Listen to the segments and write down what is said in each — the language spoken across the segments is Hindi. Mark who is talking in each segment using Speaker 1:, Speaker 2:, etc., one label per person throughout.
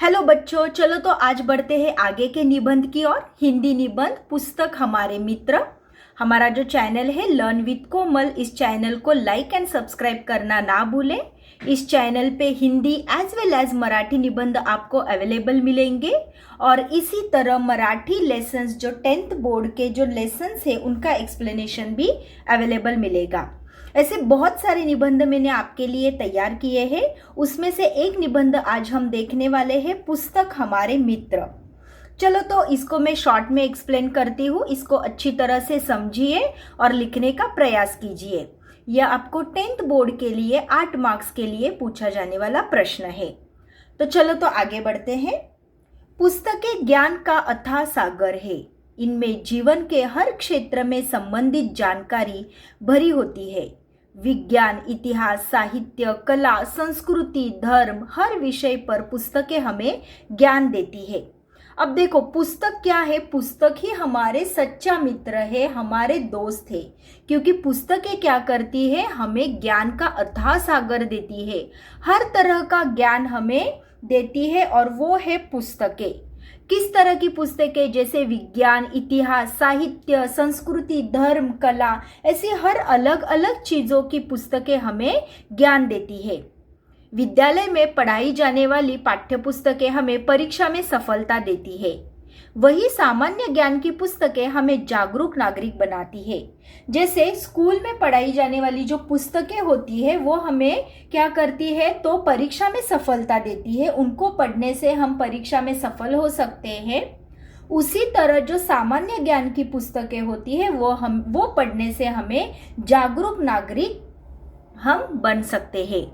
Speaker 1: हेलो बच्चों, चलो तो आज बढ़ते हैं आगे के निबंध की ओर। हिंदी निबंध पुस्तक हमारे मित्र। हमारा जो चैनल है लर्न विद कोमल, इस चैनल को लाइक एंड सब्सक्राइब करना ना भूलें। इस चैनल पे Hindi as well as Marathi निबंध आपको अवेलेबल मिलेंगे और इसी तरह मराठी लेसन्स जो 10th बोर्ड के जो लेसन्स है उनका एक्सप्लेनेशन भी अवेलेबल मिलेगा। ऐसे बहुत सारे निबंध मैंने आपके लिए तैयार किए हैं। उसमें से एक निबंध आज हम देखने वाले हैं, पुस्तक हमारे मित्र। चलो तो इसको मैं शॉर्ट में एक्सप्लेन करती हूँ। इसको अच्छी तरह से समझिए और लिखने का प्रयास कीजिए। यह आपको 10th बोर्ड के लिए 8 मार्क्स के लिए पूछा जाने वाला प्रश्न है। तो चलो तो आगे बढ़ते हैं। पुस्तकें ज्ञान का अथाह सागर है। इनमें जीवन के हर क्षेत्र में संबंधित जानकारी भरी होती है। विज्ञान, इतिहास, साहित्य, कला, संस्कृति, धर्म, हर विषय पर पुस्तकें हमें ज्ञान देती है। अब देखो, पुस्तक क्या है? पुस्तक ही हमारे सच्चा मित्र है, हमारे दोस्त है। क्योंकि पुस्तकें क्या करती है? हमें ज्ञान का अथाह सागर देती है। हर तरह का ज्ञान हमें देती है और वो है पुस्तकें। किस तरह की पुस्तकें? जैसे विज्ञान, इतिहास, साहित्य, संस्कृति, धर्म, कला, ऐसी हर अलग अलग चीज़ों की पुस्तकें हमें ज्ञान देती है। विद्यालय में पढ़ाई जाने वाली पाठ्य पुस्तकें हमें परीक्षा में सफलता देती है। वही सामान्य ज्ञान की पुस्तकें हमें जागरूक नागरिक बनाती है। जैसे स्कूल में पढ़ाई जाने वाली जो पुस्तकें होती है वो हमें क्या करती है? तो परीक्षा में सफलता देती है। उनको पढ़ने से हम परीक्षा में सफल हो सकते हैं। उसी तरह जो सामान्य ज्ञान की पुस्तकें होती है वो पढ़ने से हमें जागरूक नागरिक हम बन सकते हैं।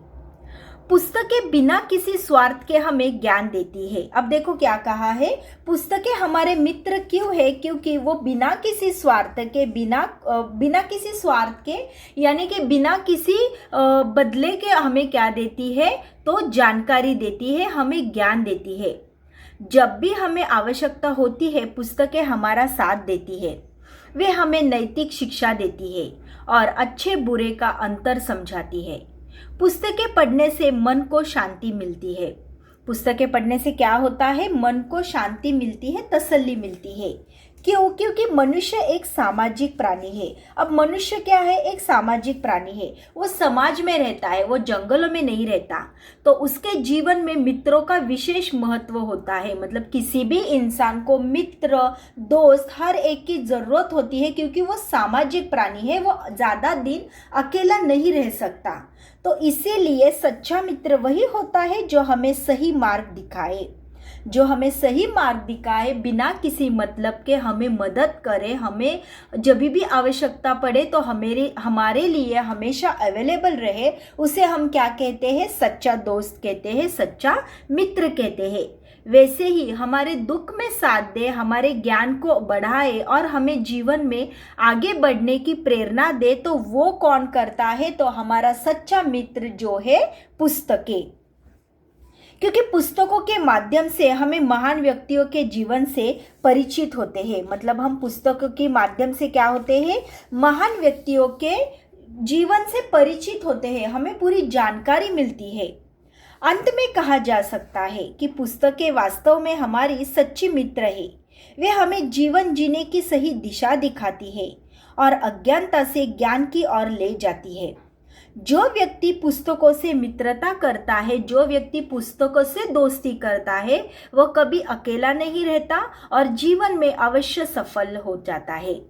Speaker 1: पुस्तकें बिना किसी स्वार्थ के हमें ज्ञान देती है। अब देखो क्या कहा है, पुस्तकें हमारे मित्र क्यों है? क्योंकि वो बिना किसी स्वार्थ के, बिना किसी स्वार्थ के, यानी कि बिना किसी बदले के हमें क्या देती है? तो जानकारी देती है, हमें ज्ञान देती है। जब भी हमें आवश्यकता होती है पुस्तकें हमारा साथ देती है। वे हमें नैतिक शिक्षा देती है और अच्छे बुरे का अंतर समझाती है। पुस्तकें पढ़ने से मन को शांति मिलती है। पुस्तकें पढ़ने से क्या होता है? मन को शांति मिलती है, तसल्ली मिलती है। क्यों? क्योंकि मनुष्य एक सामाजिक प्राणी है। अब मनुष्य क्या है? एक सामाजिक प्राणी है। वो समाज में रहता है, वो जंगलों में नहीं रहता। तो उसके जीवन में मित्रों का विशेष महत्व होता है। मतलब किसी भी इंसान को मित्र, दोस्त, हर एक की जरूरत होती है क्योंकि वो सामाजिक प्राणी है। वो ज्यादा दिन अकेला नहीं रह सकता। तो इसीलिए सच्चा मित्र वही होता है जो हमें सही मार्ग दिखाए, बिना किसी मतलब के हमें मदद करे, हमें जब भी आवश्यकता पड़े तो हमारे लिए हमेशा अवेलेबल रहे। उसे हम क्या कहते हैं? सच्चा दोस्त कहते हैं, सच्चा मित्र कहते हैं। वैसे ही हमारे दुख में साथ दे, हमारे ज्ञान को बढ़ाए और हमें जीवन में आगे बढ़ने की प्रेरणा दे, तो वो कौन करता है? तो हमारा सच्चा मित्र जो है पुस्तकें। क्योंकि पुस्तकों के माध्यम से हमें महान व्यक्तियों के जीवन से परिचित होते हैं। मतलब हम पुस्तकों के माध्यम से क्या होते हैं? महान व्यक्तियों के जीवन से परिचित होते हैं, हमें पूरी जानकारी मिलती है। अंत में कहा जा सकता है कि पुस्तकें वास्तव में हमारी सच्ची मित्र है। वे हमें जीवन जीने की सही दिशा दिखाती है और अज्ञानता से ज्ञान की ओर ले जाती है। जो व्यक्ति पुस्तकों से मित्रता करता है, जो व्यक्ति पुस्तकों से दोस्ती करता है, वो कभी अकेला नहीं रहता और जीवन में अवश्य सफल हो जाता है।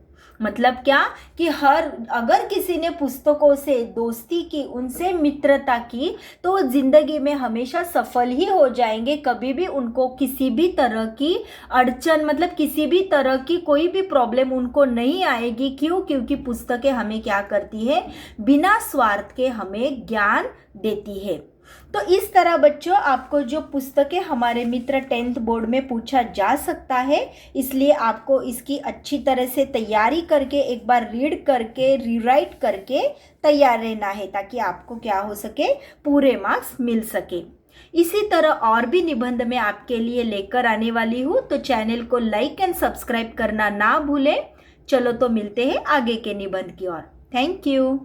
Speaker 1: मतलब क्या? कि अगर किसी ने पुस्तकों से दोस्ती की, उनसे मित्रता की, तो वो जिंदगी में हमेशा सफल ही हो जाएंगे। कभी भी उनको किसी भी तरह की अड़चन, मतलब किसी भी तरह की कोई भी प्रॉब्लम उनको नहीं आएगी। क्यों? क्योंकि पुस्तकें हमें क्या करती है? बिना स्वार्थ के हमें ज्ञान देती है। तो इस तरह बच्चों आपको जो पुस्तकें हमारे मित्र 10th बोर्ड में पूछा जा सकता है, इसलिए आपको इसकी अच्छी तरह से तैयारी करके, एक बार रीड करके, रीराइट करके तैयार रहना है, ताकि आपको क्या हो सके? पूरे मार्क्स मिल सके। इसी तरह और भी निबंध मैं आपके लिए लेकर आने वाली हूँ, तो चैनल को लाइक एंड सब्सक्राइब करना ना भूलें। चलो तो मिलते हैं आगे के निबंध की ओर। Thank you.